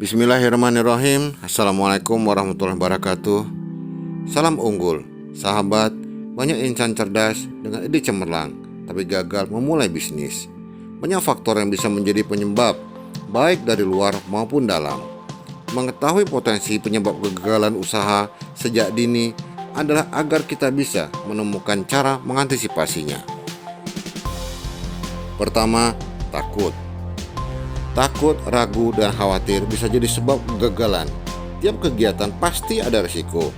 Bismillahirrahmanirrahim. Assalamualaikum warahmatullahi wabarakatuh. Salam unggul, sahabat. Banyak insan cerdas dengan ide cemerlang tapi gagal memulai bisnis. Banyak faktor yang bisa menjadi penyebab, baik dari luar maupun dalam. Mengetahui potensi penyebab kegagalan usaha sejak dini adalah agar kita bisa menemukan cara mengantisipasinya. Pertama, takut. Takut, ragu, dan khawatir bisa jadi sebab kegagalan. Tiap kegiatan pasti ada risiko.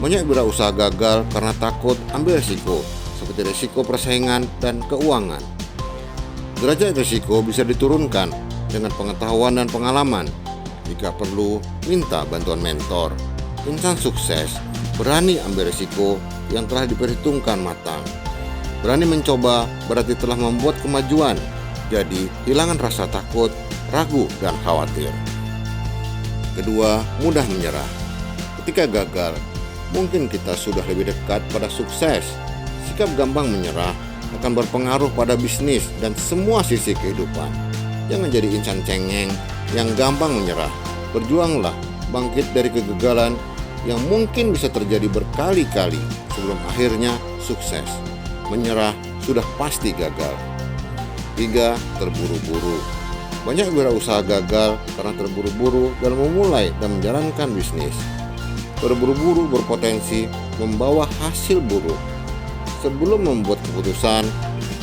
Banyak wirausaha gagal karena takut ambil risiko, seperti risiko persaingan dan keuangan. Derajat risiko bisa diturunkan dengan pengetahuan dan pengalaman. Jika perlu, minta bantuan mentor. Insan sukses berani ambil risiko yang telah diperhitungkan matang. Berani mencoba berarti telah membuat kemajuan. Jadi, hilangkan rasa takut, ragu, dan khawatir. Kedua, mudah menyerah. Ketika gagal, mungkin kita sudah lebih dekat pada sukses. Sikap gampang menyerah akan berpengaruh pada bisnis dan semua sisi kehidupan. Jangan jadi insan cengeng yang gampang menyerah. Berjuanglah bangkit dari kegagalan yang mungkin bisa terjadi berkali-kali sebelum akhirnya sukses. Menyerah sudah pasti gagal. 3. Terburu-buru. Banyak wirausaha gagal karena terburu-buru dalam memulai dan menjalankan bisnis. Terburu-buru berpotensi membawa hasil buruk. Sebelum membuat keputusan,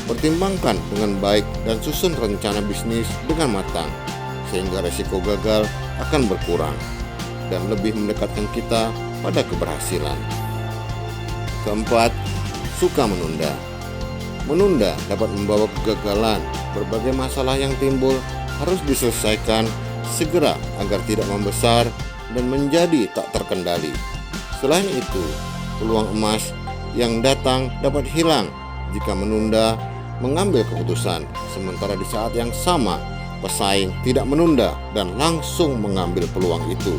pertimbangkan dengan baik dan susun rencana bisnis dengan matang, sehingga resiko gagal akan berkurang dan lebih mendekatkan kita pada keberhasilan. Keempat, suka menunda. Menunda dapat membawa kegagalan. Berbagai masalah yang timbul harus diselesaikan segera agar tidak membesar dan menjadi tak terkendali. Selain itu, peluang emas yang datang dapat hilang jika menunda mengambil keputusan, sementara di saat yang sama pesaing tidak menunda dan langsung mengambil peluang itu.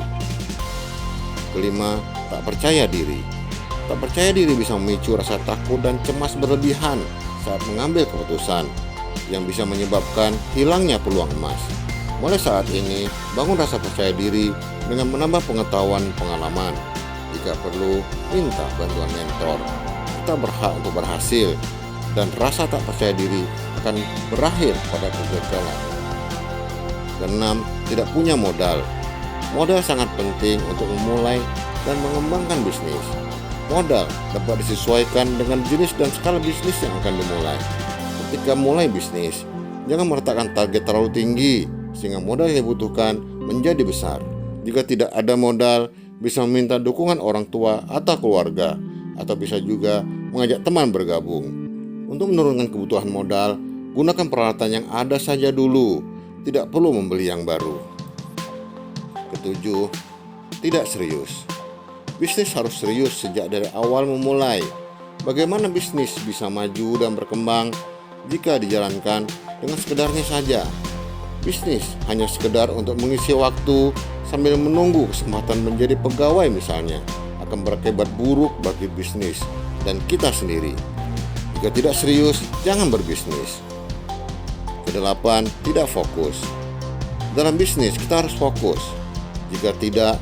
Kelima, tak percaya diri. Tak percaya diri bisa memicu rasa takut dan cemas berlebihan saat mengambil keputusan yang bisa menyebabkan hilangnya peluang emas. Mulai saat ini, bangun rasa percaya diri dengan menambah pengetahuan pengalaman. Jika perlu, minta bantuan mentor. Kita berhak untuk berhasil, dan rasa tak percaya diri akan berakhir pada kegagalan. Keenam, tidak punya modal. Modal sangat penting untuk memulai dan mengembangkan bisnis. Modal dapat disesuaikan dengan jenis dan skala bisnis yang akan dimulai. Ketika mulai bisnis, jangan meletakkan target terlalu tinggi sehingga modal yang dibutuhkan menjadi besar. Jika tidak ada modal, bisa meminta dukungan orang tua atau keluarga, atau bisa juga mengajak teman bergabung. Untuk menurunkan kebutuhan modal, gunakan peralatan yang ada saja dulu, tidak perlu membeli yang baru. Ketujuh, tidak serius. Bisnis harus serius sejak dari awal memulai. Bagaimana bisnis bisa maju dan berkembang jika dijalankan dengan sekedarnya saja? Bisnis hanya sekedar untuk mengisi waktu sambil menunggu kesempatan menjadi pegawai misalnya, akan berakibat buruk bagi bisnis dan kita sendiri. Jika tidak serius, jangan berbisnis. Kedelapan, tidak fokus. Dalam bisnis kita harus fokus. Jika tidak,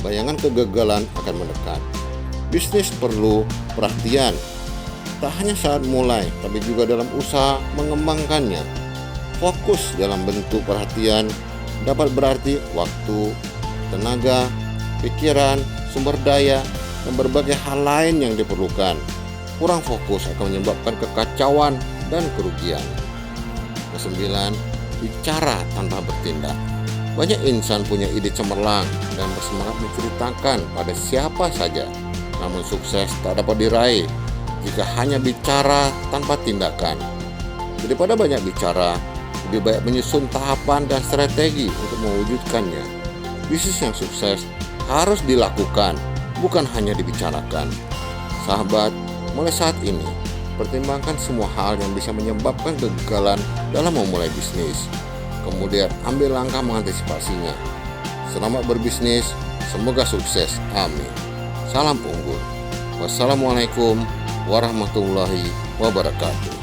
bayangan kegagalan akan mendekat. Bisnis perlu perhatian, tak hanya saat mulai, tapi juga dalam usaha mengembangkannya. Fokus dalam bentuk perhatian dapat berarti waktu, tenaga, pikiran, sumber daya, dan berbagai hal lain yang diperlukan. Kurang fokus akan menyebabkan kekacauan dan kerugian. Kesembilan, bicara tanpa bertindak. Banyak insan punya ide cemerlang dan bersemangat menceritakan pada siapa saja. Namun sukses tak dapat diraih jika hanya bicara tanpa tindakan. Daripada banyak bicara, lebih baik menyusun tahapan dan strategi untuk mewujudkannya. Bisnis yang sukses harus dilakukan, bukan hanya dibicarakan. Sahabat, mulai saat ini, pertimbangkan semua hal yang bisa menyebabkan kegagalan dalam memulai bisnis. Kemudian ambil langkah mengantisipasinya. Selamat berbisnis, semoga sukses. Amin. Salam unggul. Wassalamualaikum warahmatullahi wabarakatuh.